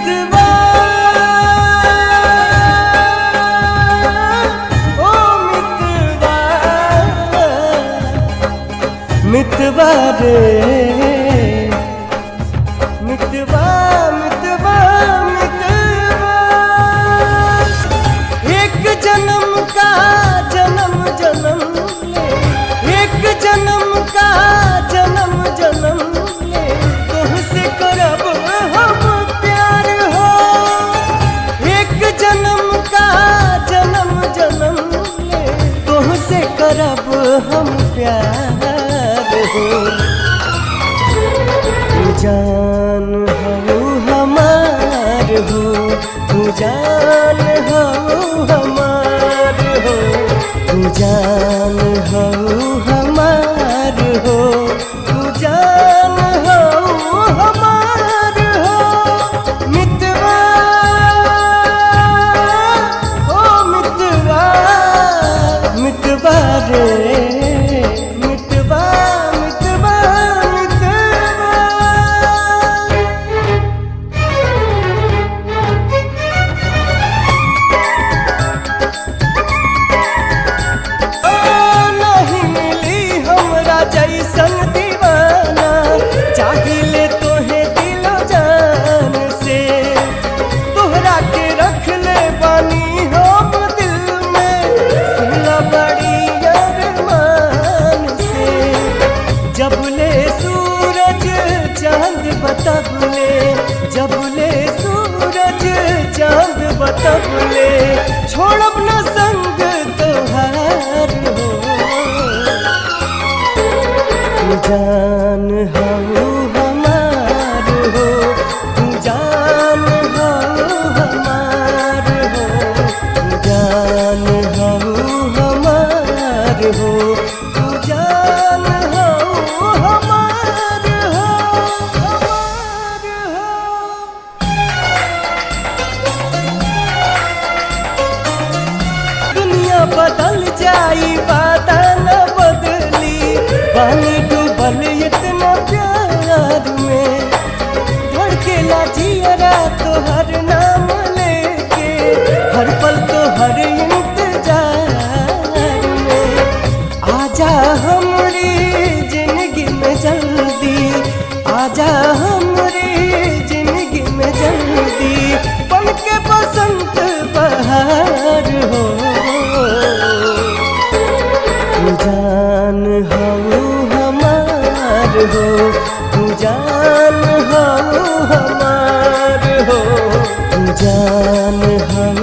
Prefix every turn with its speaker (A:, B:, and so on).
A: मितवा ओ मितवा मितवा रे मितवा मितवा मितवा एक जन्म का जन्म जन्म ले एक जन्म का जन्म जन्म ले तुमसे करब हम प्यार हो एक जन्म का जन्म जन्म ले तुमसे करब हम प्यार हो तू जान हो हमार हो तू जान हो हमार हो तू जान हो हमार हो तू जान हो हमार हो मितवा ओ मितवा मितवा रे मितवा मितवा मितवा नहीं मिली हमरा जैसन दीवाना चाहिए तोहे दिलो जान से तोहरा के रख ले बानी हम दिल में सुना बड़ी अरमान से जब ले सूरज चांद बतबले जब ले सूरज चांद बतबले छोड़ब न संग तोहार हो तू जान हो हमार हो तू जान हो हमार हो तू जान हो हमार हो तू जान हो हमार हो हमार हो दुनिया बदल जाई वादा न बदली पानी डूबल इतना प्यार में धड़केला जियरा तोहर नाम लेके हर पल तोहर इंतजार में आजा हमरी जिंदगी में जल्दी आजा हमरी जिंदगी में जल्दी बन के बसंत बहार हो तू जान हो हमार हो तू जान हो हमार हो तू जान हो